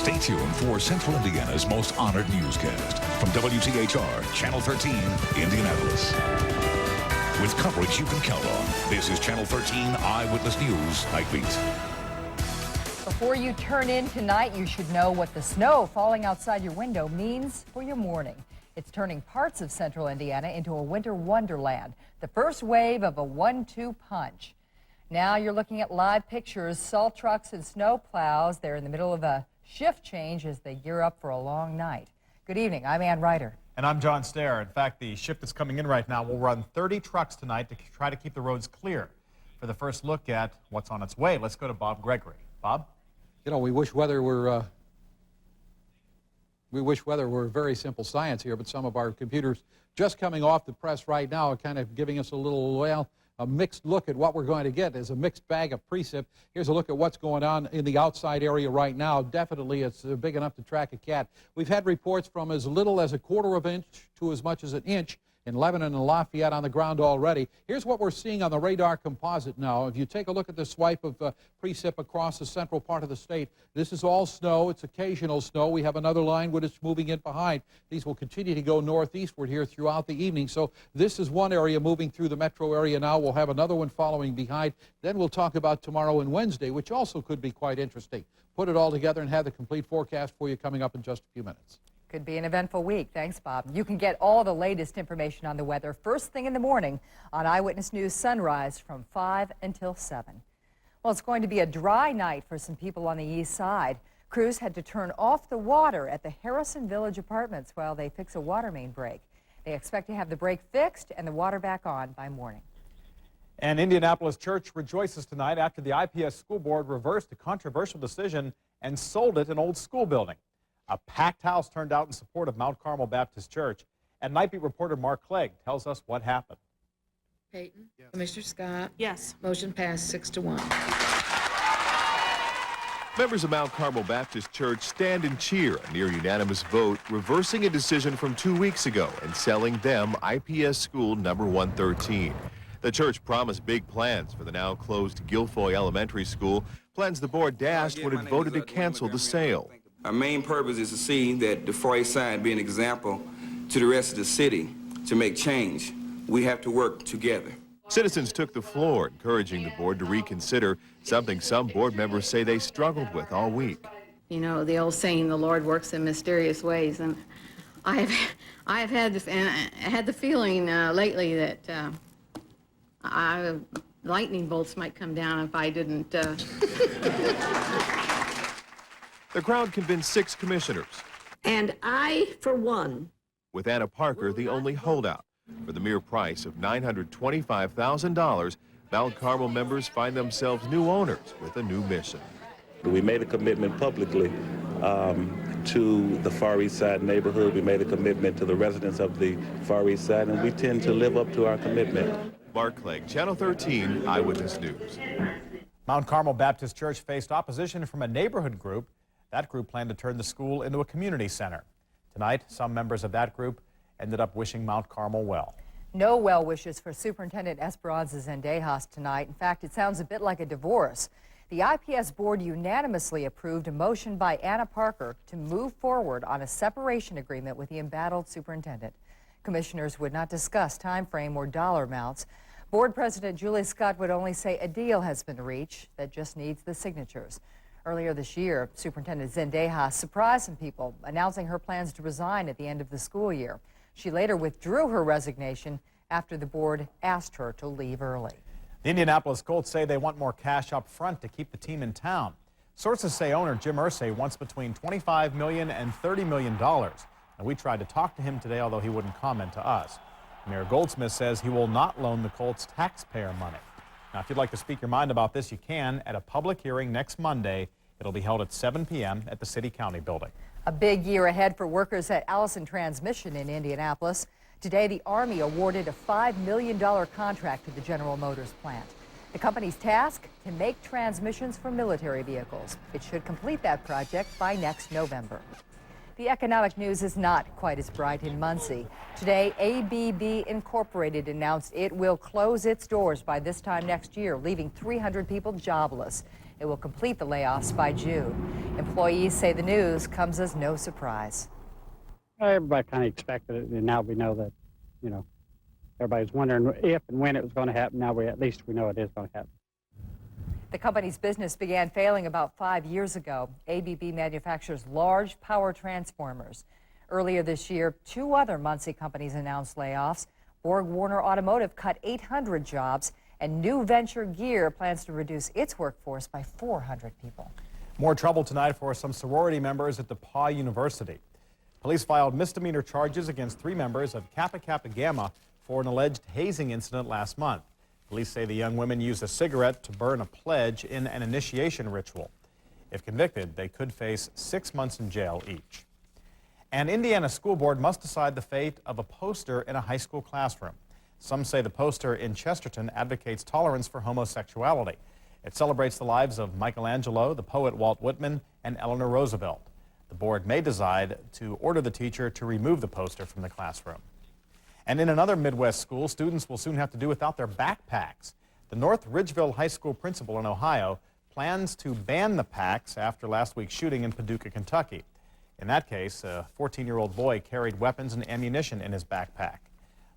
Stay tuned for Central Indiana's most honored newscast from WTHR Channel 13, Indianapolis. With coverage you can count on, this is Channel 13 Eyewitness News Nightbeat. Before you turn in tonight, you should know what the snow falling outside your window means for your morning. It's turning parts of central Indiana into a winter wonderland. The first wave of a 1-2 punch. Now you're looking at live pictures, salt trucks and snow plows. They're in the middle of a shift change as they gear up for a long night. Good evening, I'm Ryder. And I'm John Stehr. In fact, the shift that's coming in right now will run 30 trucks tonight to try to keep the roads clear. For the first look at what's on its way, let's go to Bob Gregory. Bob? You know, we wish weather were very simple science here, but some of our computers just coming off the press right now are kind of giving us a little, well, a mixed look at what we're going to get. There's a mixed bag of precip. Here's a look at what's going on in the outside area right now. Definitely it's big enough to track a cat. We've had reports from as little as a quarter of an inch to as much as an inch in Lebanon and Lafayette on the ground already. Here's what we're seeing on the radar composite now. If you take a look at the swipe of precip across the central part of the state, this is all snow. It's occasional snow. We have another line which is moving in behind. These will continue to go northeastward here throughout the evening. So this is one area moving through the metro area now. We'll have another one following behind. Then we'll talk about tomorrow and Wednesday, which also could be quite interesting. Put it all together and have the complete forecast for you coming up in just a few minutes. Could be an eventful week. Thanks, Bob. You can get all the latest information on the weather first thing in the morning on Eyewitness News Sunrise from 5 until 7. Well, it's going to be a dry night for some people on the east side. Crews had to turn off the water at the Harrison Village Apartments while they fix a water main break. They expect to have the break fixed and the water back on by morning. And Indianapolis Church rejoices tonight after the IPS School Board reversed a controversial decision and sold it an old school building. A packed house turned out in support of Mount Carmel Baptist Church. And Nightbeat reporter Mark Clegg tells us what happened. Peyton? Yes. Commissioner Scott? Yes. Motion passed 6-1. Members of Mount Carmel Baptist Church stand and cheer a near unanimous vote, reversing a decision from 2 weeks ago and selling them IPS School number 113. The church promised big plans for the now closed Guilfoyle Elementary School, plans the board dashed when it voted to cancel the sale. Our main purpose is to see that the Far East Side be an example to the rest of the city to make change. We have to work together. Citizens took the floor, encouraging the board to reconsider, something some board members say they struggled with all week. You know, the old saying, the Lord works in mysterious ways, and I've had the feeling lately that lightning bolts might come down if I didn't. The crowd convinced 6 commissioners. And I, for one, with Anna Parker the only holdout. For the mere price of $925,000, Mount Carmel members find themselves new owners with a new mission. We made a commitment publicly to the Far East Side neighborhood. We made a commitment to the residents of the Far East Side, and we tend to live up to our commitment. Mark Clegg, Channel 13, Eyewitness News. Mount Carmel Baptist Church faced opposition from a neighborhood group. That group planned to turn the school into a community center. Tonight, some members of that group ended up wishing Mount Carmel well. No well wishes for Superintendent Esperanza Zendejas tonight. In fact, it sounds a bit like a divorce. The IPS board unanimously approved a motion by Anna Parker to move forward on a separation agreement with the embattled superintendent. Commissioners would not discuss time frame or dollar amounts. Board President Julie Scott would only say a deal has been reached that just needs the signatures. Earlier this year, Superintendent Zendejas surprised some people, announcing her plans to resign at the end of the school year. She later withdrew her resignation after the board asked her to leave early. The Indianapolis Colts say they want more cash up front to keep the team in town. Sources say owner Jim Irsay wants between $25 million and $30 million. And we tried to talk to him today, although he wouldn't comment to us. Mayor Goldsmith says he will not loan the Colts taxpayer money. Now, if you'd like to speak your mind about this, you can at a public hearing next Monday. It'll be held at 7 p.m. at the City County building. A big year ahead for workers at Allison Transmission in Indianapolis. Today, the Army awarded a $5 million contract to the General Motors plant. The company's task, to make transmissions for military vehicles. It should complete that project by next November. The economic news is not quite as bright in Muncie. Today, ABB Incorporated announced it will close its doors by this time next year, leaving 300 people jobless. It will complete the layoffs by June. Employees say the news comes as no surprise. Everybody kind of expected it, and now we know that, everybody's wondering if and when it was going to happen. Now at least we know it is going to happen. The company's business began failing about 5 years ago. ABB manufactures large power transformers. Earlier this year, 2 other Muncie companies announced layoffs. Borg Warner Automotive cut 800 jobs, and New Venture Gear plans to reduce its workforce by 400 people. More trouble tonight for some sorority members at DePauw University. Police filed misdemeanor charges against 3 members of Kappa Kappa Gamma for an alleged hazing incident last month. Police say the young women used a cigarette to burn a pledge in an initiation ritual. If convicted, they could face 6 months in jail each. An Indiana school board must decide the fate of a poster in a high school classroom. Some say the poster in Chesterton advocates tolerance for homosexuality. It celebrates the lives of Michelangelo, the poet Walt Whitman, and Eleanor Roosevelt. The board may decide to order the teacher to remove the poster from the classroom. And in another Midwest school, students will soon have to do without their backpacks. The North Ridgeville High School principal in Ohio plans to ban the packs after last week's shooting in Paducah, Kentucky. In that case, a 14-year-old boy carried weapons and ammunition in his backpack.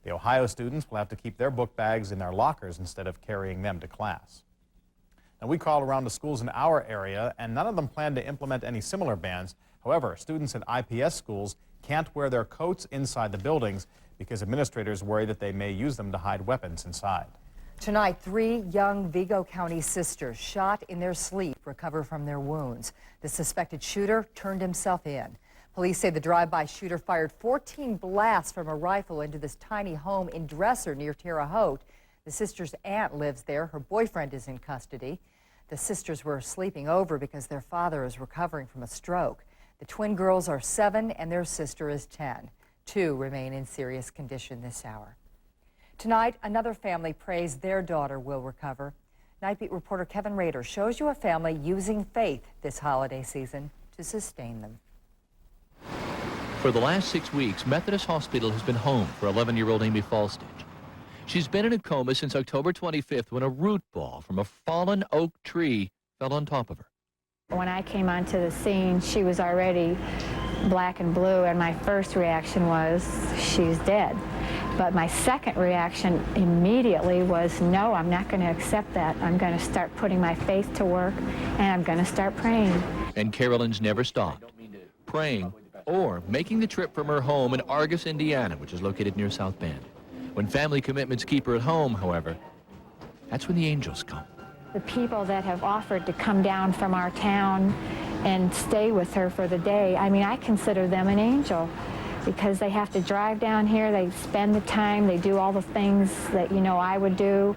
The Ohio students will have to keep their book bags in their lockers instead of carrying them to class. Now, we called around to schools in our area, and none of them plan to implement any similar bans. However, students at IPS schools can't wear their coats inside the buildings because administrators worry that they may use them to hide weapons inside. Tonight, 3 young Vigo County sisters shot in their sleep recover from their wounds. The suspected shooter turned himself in. Police say the drive-by shooter fired 14 blasts from a rifle into this tiny home in Dresser near Terre Haute. The sister's aunt lives there. Her boyfriend is in custody. The sisters were sleeping over because their father is recovering from a stroke. The twin girls are 7 and their sister is 10. 2 remain in serious condition this hour. Tonight, another family prays their daughter will recover. Nightbeat reporter Kevin Ryder shows you a family using faith this holiday season to sustain them. For the last 6 weeks, Methodist Hospital has been home for 11-year-old Amy Falstich. She's been in a coma since October 25th when a root ball from a fallen oak tree fell on top of her. When I came onto the scene, she was already black and blue, and my first reaction was, she's dead. But my second reaction immediately was, no, I'm not going to accept that. I'm going to start putting my faith to work, and I'm going to start praying. And Carolyn's never stopped praying or making the trip from her home in Argus, Indiana, which is located near South Bend. When family commitments keep her at home, however, that's when the angels come. The people that have offered to come down from our town and stay with her for the day, I mean, I consider them an angel because they have to drive down here, they spend the time, they do all the things that, I would do.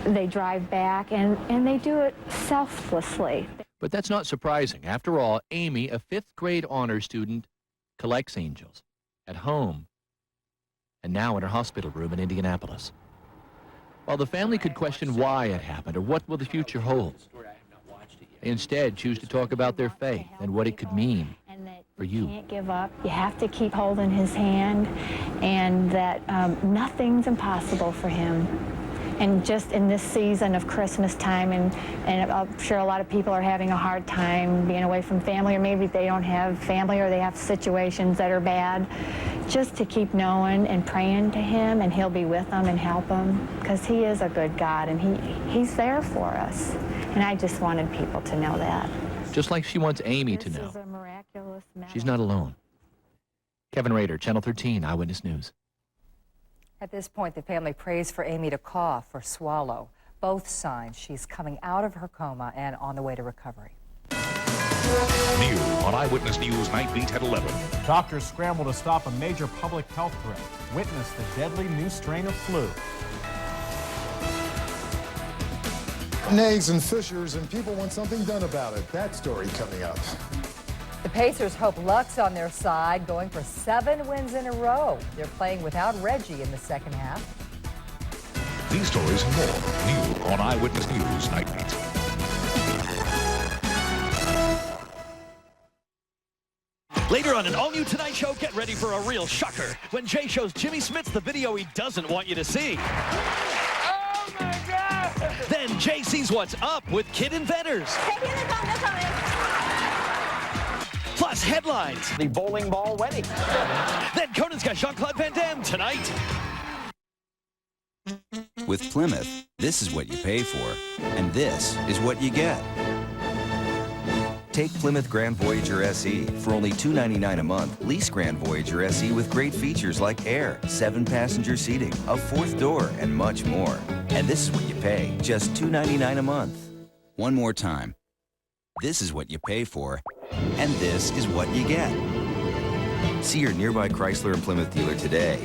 They drive back, and they do it selflessly. But that's not surprising. After all, Amy, a 5th grade honor student, collects angels at home and now in her hospital room in Indianapolis. While the family could question why it happened or what will the future hold, they instead choose to talk about their faith and what it could mean for you. You can't give up. You have to keep holding his hand, and that nothing's impossible for him. And just in this season of Christmas time, and I'm sure a lot of people are having a hard time being away from family, or maybe they don't have family or they have situations that are bad, just to keep knowing and praying to him, and he'll be with them and help them, because he is a good God, and he's there for us. And I just wanted people to know that. Just like she wants Amy to know, she's not alone. Kevin Ryder, Channel 13, Eyewitness News. At this point, the family prays for Amy to cough or swallow. Both signs she's coming out of her coma and on the way to recovery. New on Eyewitness News Nightbeat at 11. Doctors scramble to stop a major public health threat. Witness the deadly new strain of flu. Nags and fissures, and people want something done about it. That story coming up. The Pacers hope luck's on their side, going for 7 wins in a row. They're playing without Reggie in the second half. These stories and more new on Eyewitness News Nightbeat. Later on an all-new Tonight Show, get ready for a real shocker when Jay shows Jimmy Smits the video he doesn't want you to see. Oh, my God! Then Jay sees what's up with Kid Inventors. Take it, Plus headlines. The bowling ball wedding. Then Conan's got Jean-Claude Van Damme tonight. With Plymouth, this is what you pay for, and this is what you get. Take Plymouth Grand Voyager SE. For only $299 a month, lease Grand Voyager SE with great features like air, 7-passenger seating, a 4th door, and much more. And this is what you pay, just $299 a month. One more time. This is what you pay for, and this is what you get. See your nearby Chrysler and Plymouth dealer today.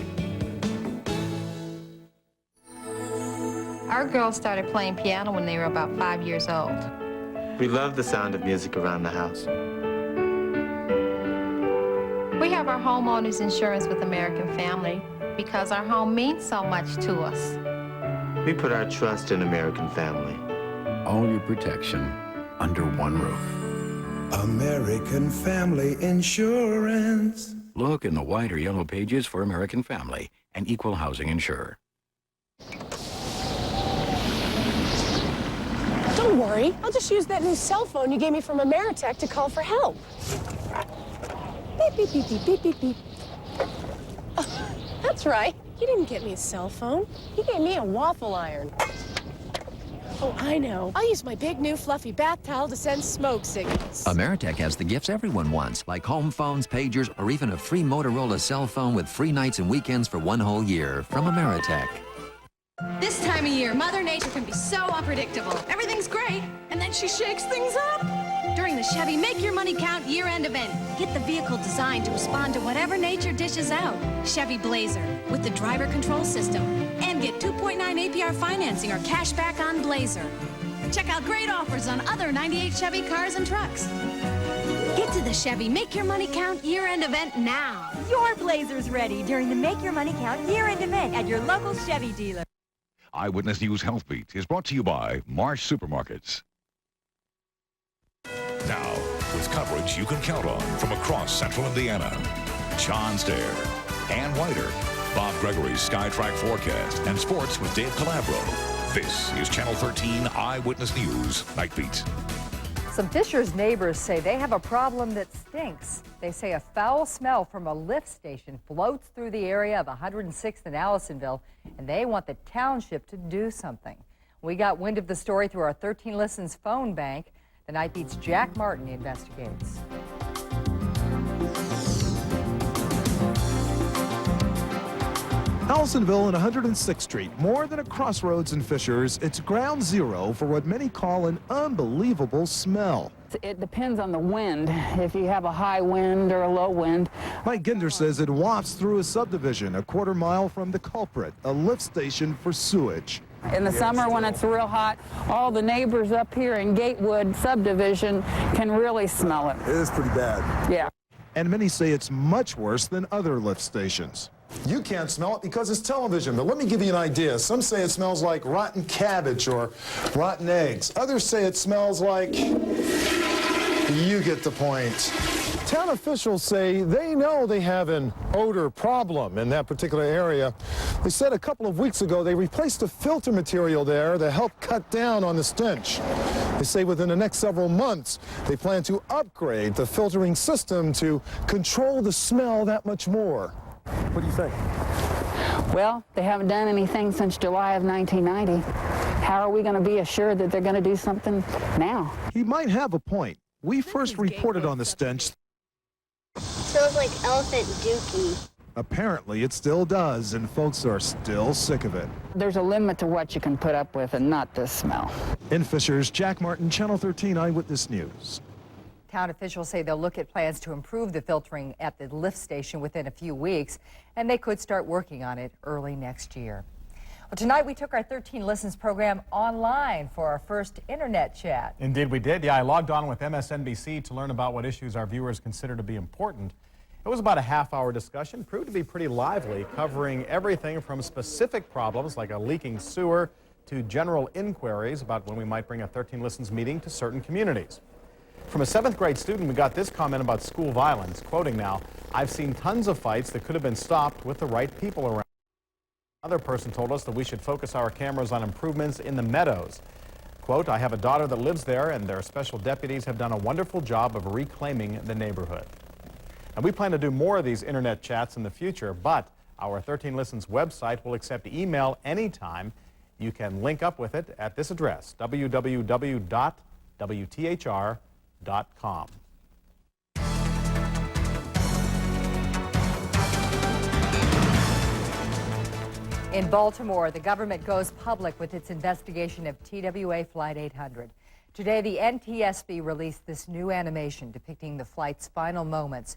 Our girls started playing piano when they were about 5 years old. We love the sound of music around the house. We have our homeowners insurance with American Family because our home means so much to us. We put our trust in American Family. All your protection under one roof. American Family Insurance. Look in the white or yellow pages for American Family, an equal housing insurer. Don't worry, I'll just use that new cell phone you gave me from Ameritech to call for help. Beep, beep, beep, beep, beep, beep, beep. Oh, that's right, you didn't get me a cell phone. You gave me a waffle iron. Oh, I know. I'll use my big new fluffy bath towel to send smoke signals. Ameritech has the gifts everyone wants, like home phones, pagers, or even a free Motorola cell phone with free nights and weekends for 1 whole year from Ameritech. This time of year, Mother Nature can be so unpredictable. Everything's great, and then she shakes things up. During the Chevy Make Your Money Count year-end event, get the vehicle designed to respond to whatever nature dishes out. Chevy Blazer with the driver control system. And get 2.9 APR financing or cash back on Blazer. Check out great offers on other 98 Chevy cars and trucks. Get to the Chevy Make Your Money Count year-end event now. Your Blazer's ready during the Make Your Money Count year-end event at your local Chevy dealer. Eyewitness News Health Beat is brought to you by Marsh Supermarkets. Now, with coverage you can count on from across central Indiana, John Stehr, Ann Ryder, Bob Gregory's SkyTrack forecast, and sports with Dave Calabro. This is Channel 13 Eyewitness News Nightbeat. Some Fishers neighbors say they have a problem that stinks. They say a foul smell from a lift station floats through the area of 106th and Allisonville, and they want the township to do something. We got wind of the story through our 13 Listens phone bank. The Nightbeat's Jack Martin investigates. Allisonville and 106th Street, more than a crossroads in Fishers, it's ground zero for what many call an unbelievable smell. It depends on the wind, if you have a high wind or a low wind. Mike Ginder says it wafts through a subdivision a quarter mile from the culprit, a lift station for sewage. In the summer when it's real hot, all the neighbors up here in Gatewood subdivision can really smell it. It is pretty bad. Yeah. And many say it's much worse than other lift stations. You can't smell it because it's television, but let me give you an idea. Some say it smells like rotten cabbage or rotten eggs. Others say it smells like... You get the point. Town officials say they know they have an odor problem in that particular area. They said a couple of weeks ago they replaced the filter material there to help cut down on the stench. They say within the next several months they plan to upgrade the filtering system to control the smell that much more. What do you think? Well, they haven't done anything since July of 1990. How are we going to be assured that they're going to do something now? He might have a point. We first reported on the stench. Smells like elephant dookie. Apparently it still does, and folks are still sick of it. There's a limit to what you can put up with and not this smell. In Fishers, Jack Martin, Channel 13 Eyewitness News. Town officials say they'll look at plans to improve the filtering at the lift station within a few weeks, and they could start working on it early next year. Well, tonight we took our 13 Listens program online for our first internet chat. Indeed we did. Yeah, I logged on with MSNBC to learn about what issues our viewers consider to be important. It was about a half-hour discussion, proved to be pretty lively, covering everything from specific problems like a leaking sewer to general inquiries about when we might bring a 13 Listens meeting to certain communities. From a 7th grade student, we got this comment about school violence, quoting now, "I've seen tons of fights that could have been stopped with the right people around." Another person told us that we should focus our cameras on improvements in the meadows. Quote, "I have a daughter that lives there, and their special deputies have done a wonderful job of reclaiming the neighborhood." And we plan to do more of these internet chats in the future, but our 13 Listens website will accept email anytime. You can link up with it at this address, www.wthr.com. In Baltimore, the government goes public with its investigation of TWA Flight 800. Today, the NTSB released this new animation depicting the flight's final moments.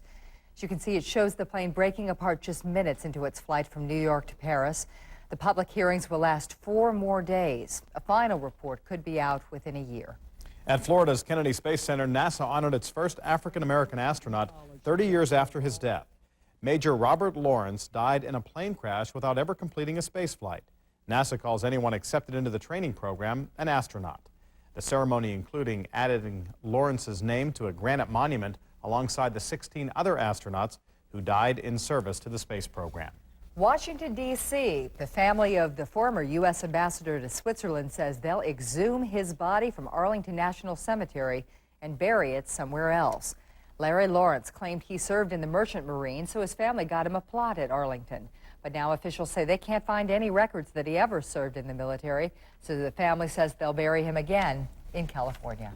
As you can see, it shows the plane breaking apart just minutes into its flight from New York to Paris. The public hearings will last 4 more days. A final report could be out within a year. At Florida's Kennedy Space Center, NASA honored its first African-American astronaut 30 years after his death. Major Robert Lawrence died in a plane crash without ever completing a space flight. NASA calls anyone accepted into the training program an astronaut. The ceremony including adding Lawrence's name to a granite monument alongside the 16 other astronauts who died in service to the space program. Washington, D.C., the family of the former U.S. ambassador to Switzerland says they'll exhume his body from Arlington National Cemetery and bury it somewhere else. Larry Lawrence claimed he served in the Merchant Marine, so his family got him a plot at Arlington. But now officials say they can't find any records that he ever served in the military, so the family says they'll bury him again in California.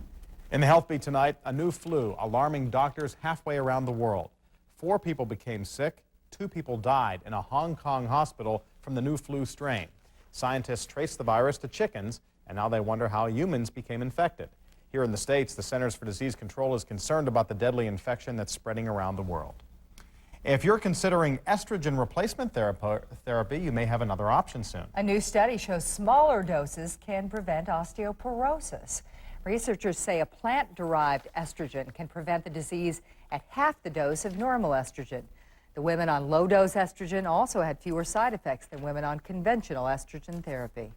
In the Health Beat tonight, a new flu alarming doctors halfway around the world. 4 people became sick, 2 people died in a Hong Kong hospital from the new flu strain. Scientists traced the virus to chickens, and now they wonder how humans became infected. Here in the States, the Centers for Disease Control is concerned about the deadly infection that's spreading around the world. If you're considering estrogen replacement therapy, you may have another option soon. A new study shows smaller doses can prevent osteoporosis. Researchers say a plant-derived estrogen can prevent the disease at half the dose of normal estrogen. The women on low-dose estrogen also had fewer side effects than women on conventional estrogen therapy.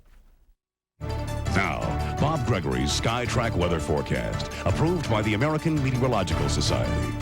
Now, Bob Gregory's SkyTrack weather forecast, approved by the American Meteorological Society.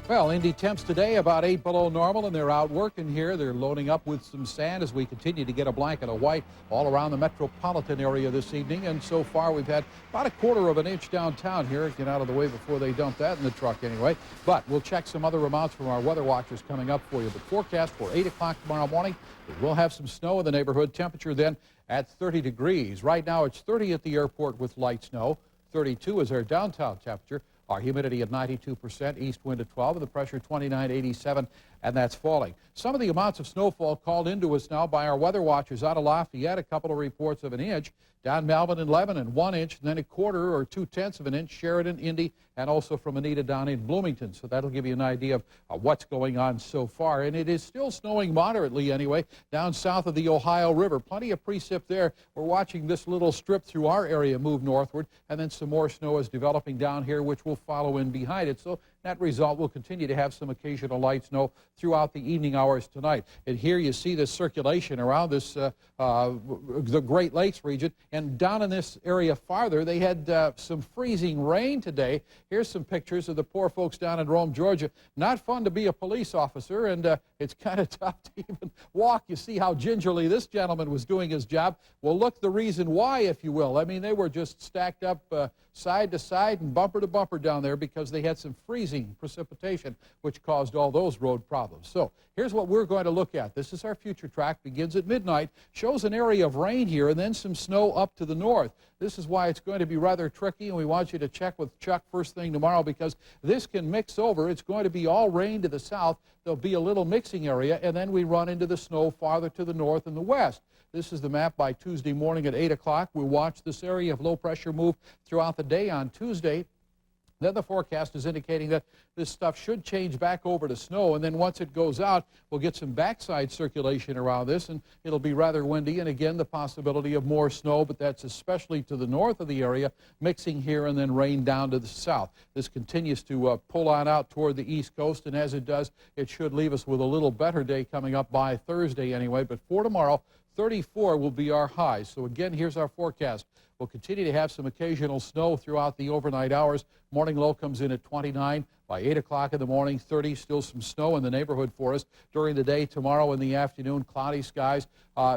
Well, Indy temps today about 8 below normal, and they're out working here. They're loading up with some sand as we continue to get a blanket of white all around the metropolitan area this evening. And so far, we've had about 1/4 of an inch downtown here. Get out of the way before they dump that in the truck anyway. But we'll check some other amounts from our weather watchers coming up for you. But forecast for 8 o'clock tomorrow morning, we will have some snow in the neighborhood. Temperature then at 30 degrees. Right now, it's 30 at the airport with light snow. 32 is our downtown temperature. Our humidity at 92%, east wind at 12, and the pressure 2987, and that's falling. Some of the amounts of snowfall called into us now by our weather watchers out of Lafayette, a couple of reports of 1 inch, down Melvin and Lebanon 1 inch, and then 1/4 or 2/10 of an inch, Sheridan, Indy, and also from Anita down in Bloomington. So that'll give you an idea of what's going on so far. And it is still snowing moderately anyway down south of the Ohio River. Plenty of precip there. We're watching this little strip through our area move northward, and then some more snow is developing down here, which will follow in behind it. So net result, we'll continue to have some occasional light snow throughout the evening hours tonight. And here you see the circulation around this, the Great Lakes region. And down in this area farther, they had some freezing rain today. Here's some pictures of the poor folks down in Rome, Georgia. Not fun to be a police officer, and it's kind of tough to even walk. You see how gingerly this gentleman was doing his job. Well, look the reason why, if you will. I mean, they were just stacked up side to side and bumper to bumper down there because they had some freezing precipitation, which caused all those road problems. So here's what we're going to look at. This is our future track, begins at midnight, shows an area of rain here and then some snow up to the north. This is why it's going to be rather tricky, and we want you to check with Chuck first thing tomorrow because this can mix over. It's going to be all rain to the south. There'll be a little mixing area, and then we run into the snow farther to the north and the west. This is the map by Tuesday morning at 8 o'clock. We'll watch this area of low pressure move throughout the day on Tuesday. Then the forecast is indicating that this stuff should change back over to snow, and then once it goes out, we'll get some backside circulation around this, and it'll be rather windy, and again, the possibility of more snow, but that's especially to the north of the area, mixing here and then rain down to the south. This continues to pull on out toward the east coast, and as it does, it should leave us with a little better day coming up by Thursday anyway, but for tomorrow, 34 will be our high. So again, here's our forecast. We'll continue to have some occasional snow throughout the overnight hours. Morning low comes in at 29. By 8 o'clock in the morning, 30. Still some snow in the neighborhood for us. During the day, tomorrow in the afternoon, cloudy skies.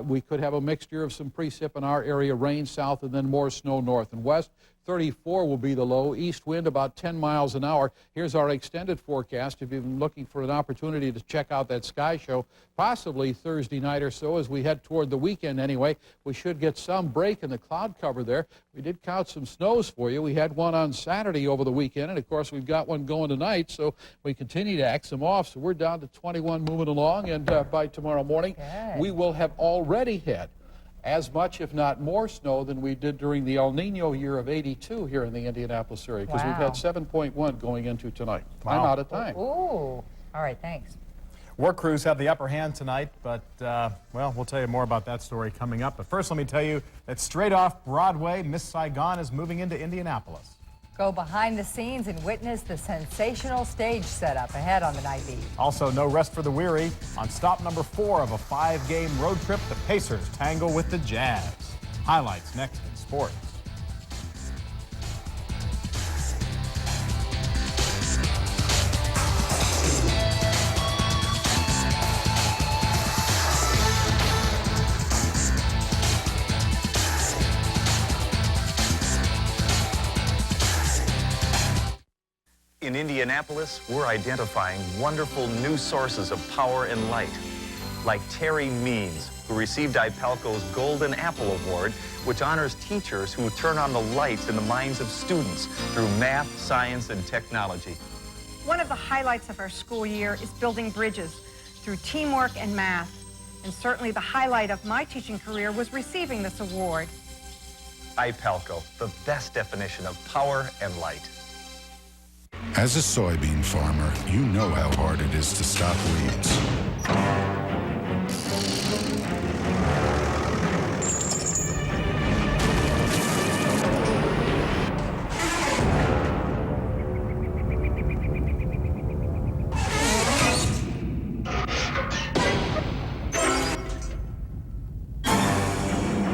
We could have a mixture of some precip in our area, rain south, and then more snow north and west. 34 will be the low. East wind about 10 miles an hour. Here's our extended forecast. If you've been looking for an opportunity to check out that sky show, possibly Thursday night or so as we head toward the weekend anyway, we should get some break in the cloud cover there. We did count some snows for you. We had one on Saturday over the weekend, and of course we've got one going tonight, so we continue to act some off. So we're down to 21 moving along, and by tomorrow morning we will have already had as much, if not more, snow than we did during the El Nino year of '82 here in the Indianapolis area, because we've had 7.1 going into tonight. I'm out of time. Ooh. All right, thanks. Work crews have the upper hand tonight, but, well, we'll tell you more about that story coming up. But first, let me tell you that straight off Broadway, Miss Saigon is moving into Indianapolis. Go behind the scenes and witness the sensational stage setup ahead on the Nightbeat. Also, no rest for the weary. On stop number 4 of a 5-game road trip, the Pacers tangle with the Jazz. Highlights next in sports. In Indianapolis, we're identifying wonderful new sources of power and light, like Terry Means, who received IPALCO's Golden Apple Award, which honors teachers who turn on the lights in the minds of students through math, science, and technology. One of the highlights of our school year is building bridges through teamwork and math. And certainly the highlight of my teaching career was receiving this award. IPALCO, the best definition of power and light. As a soybean farmer, you know how hard it is to stop weeds.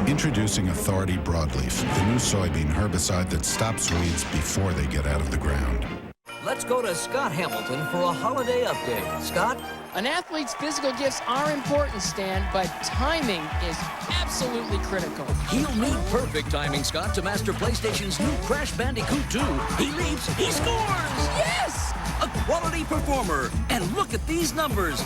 Introducing Authority Broadleaf, the new soybean herbicide that stops weeds before they get out of the ground. Let's go to Scott Hamilton for a holiday update. Scott? An athlete's physical gifts are important, Stan, but timing is absolutely critical. He'll need perfect timing, Scott, to master PlayStation's new Crash Bandicoot 2. He leaps, he scores! Yes! A quality performer. And look at these numbers.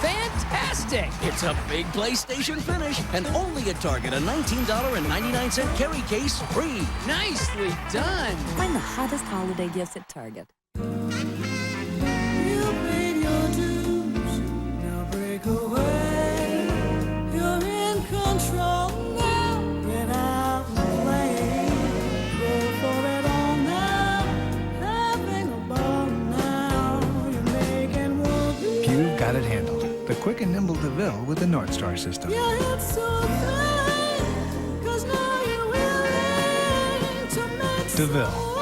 Fantastic! It's a big PlayStation finish, and only at Target, a $19.99 carry case free. Nicely done. Find the hottest holiday gifts at Target. Got it handled. The quick and nimble DeVille with the North Star system. DeVille,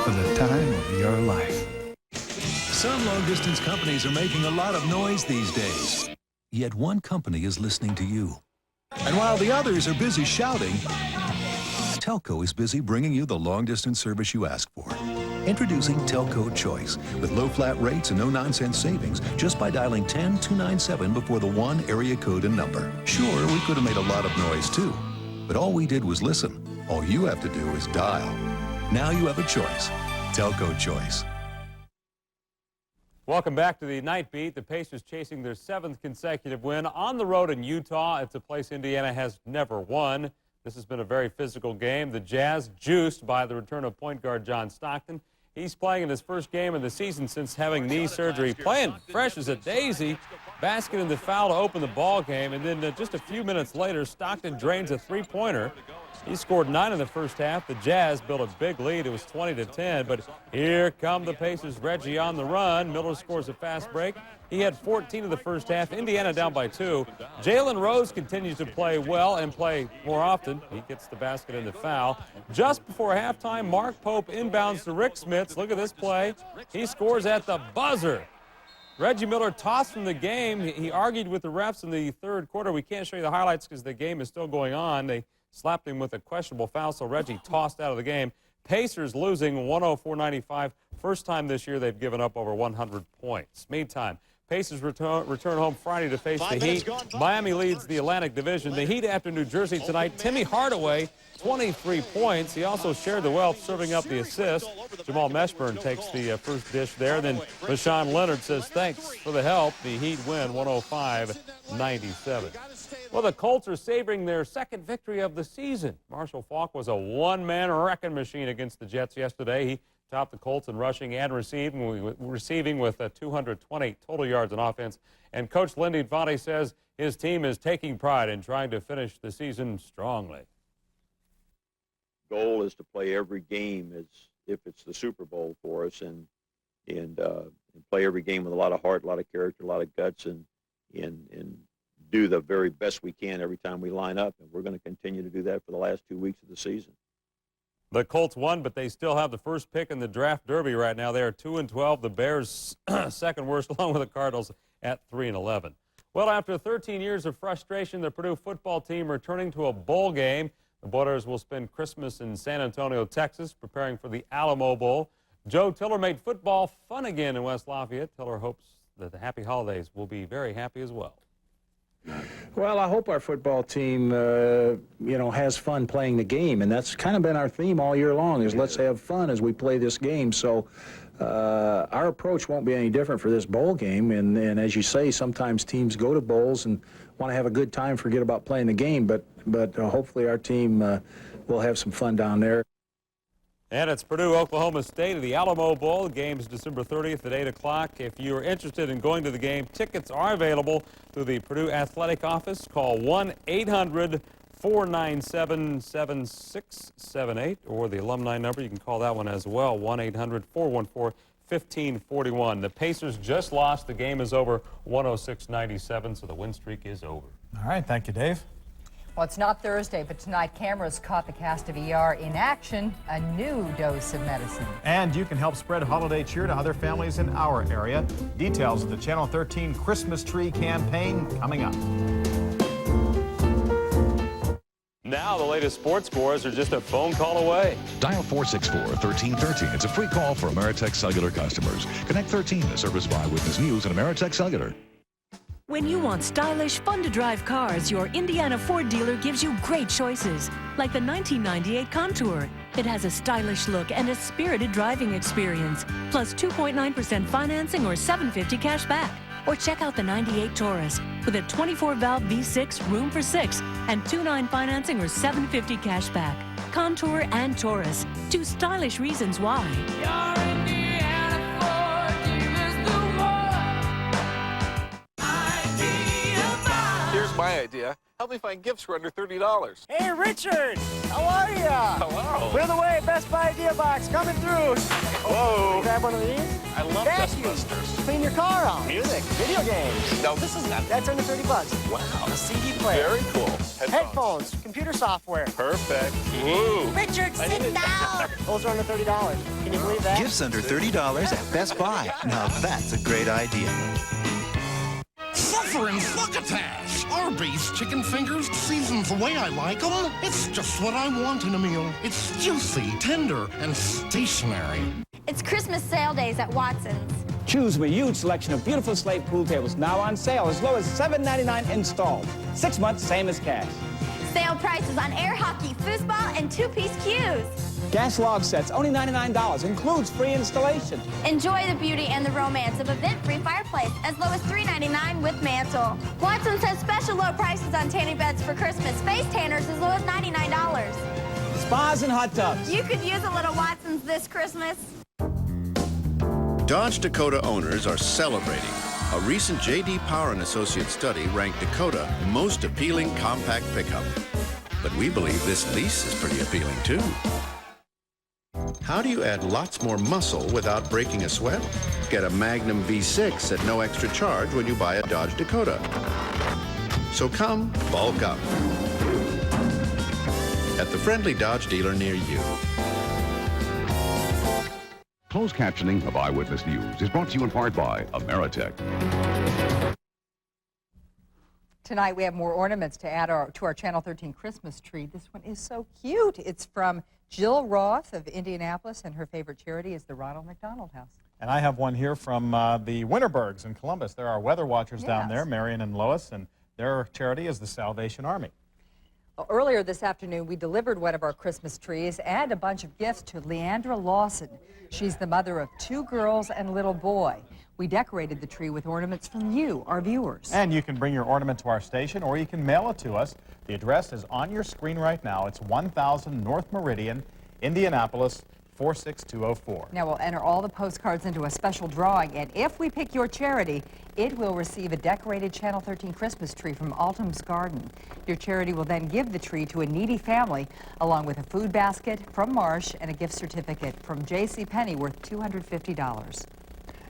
for the time of your life. Some long-distance companies are making a lot of noise these days. Yet one company is listening to you. And while the others are busy shouting, Telco is busy bringing you the long-distance service you ask for. Introducing Telco Choice, with low flat rates and no-nonsense savings, just by dialing 10297 before the 1 area code and number. Sure, we could have made a lot of noise too, but all we did was listen. All you have to do is dial. Now you have a choice. Telco Choice. Welcome back to the Nightbeat. The Pacers chasing their 7th consecutive win on the road in Utah. It's a place Indiana has never won. This has been a very physical game. The Jazz juiced by the return of point guard John Stockton. He's playing in his first game of the season since having knee surgery, playing fresh as a daisy. Basket in the foul to open the ball game, and then just a few minutes later, Stockton drains a three-pointer. He scored 9 in the first half. The Jazz built a big lead. It was 20-10, but here come the Pacers. Reggie on the run. Miller scores a fast break. He had 14 in the first half. Indiana down by 2. Jalen Rose continues to play well and play more often. He gets the basket and the foul. Just before halftime, Mark Pope inbounds to Rick Smits. Look at this play. He scores at the buzzer. Reggie Miller tossed from the game. He argued with the refs in the third quarter. We can't show you the highlights because the game is still going on. They slapped him with a questionable foul, so Reggie tossed out of the game. Pacers losing 104-95. First time this year they've given up over 100 points. Meantime, Pacers return home Friday to face the Heat. Miami leads the Atlantic Division. The Heat after New Jersey tonight. Timmy Hardaway, 23 points. He also shared the wealth, serving up the assist. Jamal Meshburn takes the first dish there. Then Rashawn Leonard says thanks for the help. The Heat win 105-97. Well, the Colts are savoring their second victory of the season. Marshall Faulk was a one-man wrecking machine against the Jets yesterday. He topped the Colts in rushing and receiving with 220 total yards in offense. And Coach Lindy Infante says his team is taking pride in trying to finish the season strongly. Goal is to play every game as if it's the Super Bowl for us, and play every game with a lot of heart, a lot of character, a lot of guts, and do the very best we can every time we line up. And we're going to continue to do that for the last 2 weeks of the season. The Colts won, but they still have the first pick in the draft derby right now. They are 2-12. The Bears second worst, along with the Cardinals at 3-11. Well, after 13 years of frustration, the Purdue football team returning to a bowl game. The Boilers will spend Christmas in San Antonio, Texas, preparing for the Alamo Bowl. Joe Tiller made football fun again in West Lafayette. Tiller hopes that the Happy Holidays will be very happy as well. Well, I hope our football team, has fun playing the game, and that's kind of been our theme all year long, is let's have fun as we play this game. So our approach won't be any different for this bowl game, and as you say, sometimes teams go to bowls and want to have a good time, forget about playing the game, but hopefully our team will have some fun down there. And it's Purdue, Oklahoma State at the Alamo Bowl. The game is December 30th at 8 o'clock. If you're interested in going to the game, tickets are available through the Purdue Athletic Office. Call 1-800-497-7678, or the alumni number. You can call that one as well, 1-800-414-1541. The Pacers just lost. The game is over 106-97, so the win streak is over. All right, thank you, Dave. Well, it's not Thursday, but tonight cameras caught the cast of ER in action, a new dose of medicine. And you can help spread holiday cheer to other families in our area. Details of the Channel 13 Christmas Tree campaign coming up. Now the latest sports scores are just a phone call away. Dial 464-1313. It's a free call for Ameritech Cellular customers. Connect 13 is serviced by Eyewitness News and Ameritech Cellular. When you want stylish, fun-to-drive cars, your Indiana Ford dealer gives you great choices, like the 1998 Contour. It has a stylish look and a spirited driving experience, plus 2.9% financing or $750 cash back. Or check out the 98 Taurus with a 24-valve V6, room for 6, and 2.9 financing or $750 cash back. Contour and Taurus, two stylish reasons why. My idea. Help me find gifts for under $30. Hey, Richard! How are ya? Hello. Clear the way, Best Buy Idea Box coming through. Whoa. Grab one of these. I love Dustbusters. Clean your car out. Music. Video games. No, this is not. That's under $30. Wow. A CD player. Very cool. Headphones. Computer software. Perfect. Woo. Richard, sit down. Those are under $30. Can you believe that? Gifts under $30 at Best Buy. Now that's a great idea. Suffering succotash! Arby's chicken fingers, seasoned the way I like them. It's just what I want in a meal. It's juicy, tender, and stationary. It's Christmas sale days at Watson's. Choose from a huge selection of beautiful slate pool tables now on sale as low as $7.99 installed. 6 months, same as cash. Sale prices on air hockey, foosball, and two-piece cues. Gas log sets, only $99, includes free installation. Enjoy the beauty and the romance of a vent-free fireplace as low as $3.99 with mantle. Watson's has special low prices on tanning beds for Christmas. Face tanners as low as $99. Spas and hot tubs. You could use a little Watson's this Christmas. Dodge Dakota owners are celebrating. A recent J.D. Power & Associates study ranked Dakota most appealing compact pickup. But we believe this lease is pretty appealing, too. How do you add lots more muscle without breaking a sweat? Get a Magnum V6 at no extra charge when you buy a Dodge Dakota. So come bulk up at the friendly Dodge dealer near you. Closed captioning of Eyewitness News is brought to you in part by Ameritech. Tonight we have more ornaments to add to our Channel 13 Christmas tree. This one is so cute. It's from Jill Roth of Indianapolis, and her favorite charity is the Ronald McDonald House. And I have one here from the Winterbergs in Columbus. There are weather watchers down there, Marion and Lois, and their charity is the Salvation Army. Well, earlier this afternoon, we delivered one of our Christmas trees and a bunch of gifts to Leandra Lawson. She's the mother of 2 girls and a little boy. We decorated the tree with ornaments from you, our viewers. And you can bring your ornament to our station, or you can mail it to us. The address is on your screen right now. It's 1000 North Meridian, Indianapolis, 46204. Now we'll enter all the postcards into a special drawing, and if we pick your charity, it will receive a decorated Channel 13 Christmas tree from Altum's Garden. Your charity will then give the tree to a needy family, along with a food basket from Marsh and a gift certificate from JCPenney worth $250.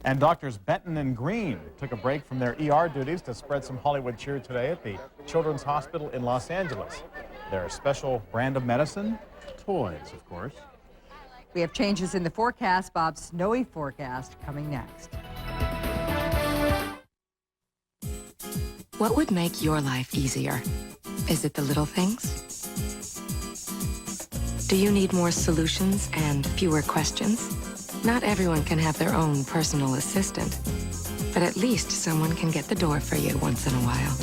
And doctors Benton and Green took a break from their ER duties to spread some Hollywood cheer today at the Children's Hospital in Los Angeles. Their special brand of medicine, toys, of course. We have changes in the forecast. Bob's snowy forecast coming next. What would make your life easier? Is it the little things? Do you need more solutions and fewer questions? Not everyone can have their own personal assistant, but at least someone can get the door for you once in a while.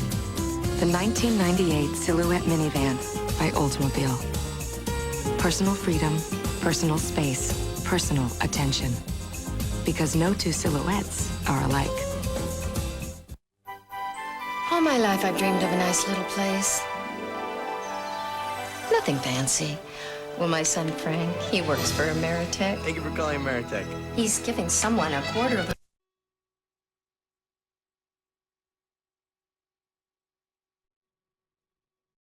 The 1998 Silhouette Minivan by Oldsmobile. Personal freedom, personal space, personal attention. Because no 2 silhouettes are alike. All my life I've dreamed of a nice little place. Nothing fancy. Well, my son Frank, he works for Ameritech. Thank you for calling Ameritech. He's giving someone a quarter of a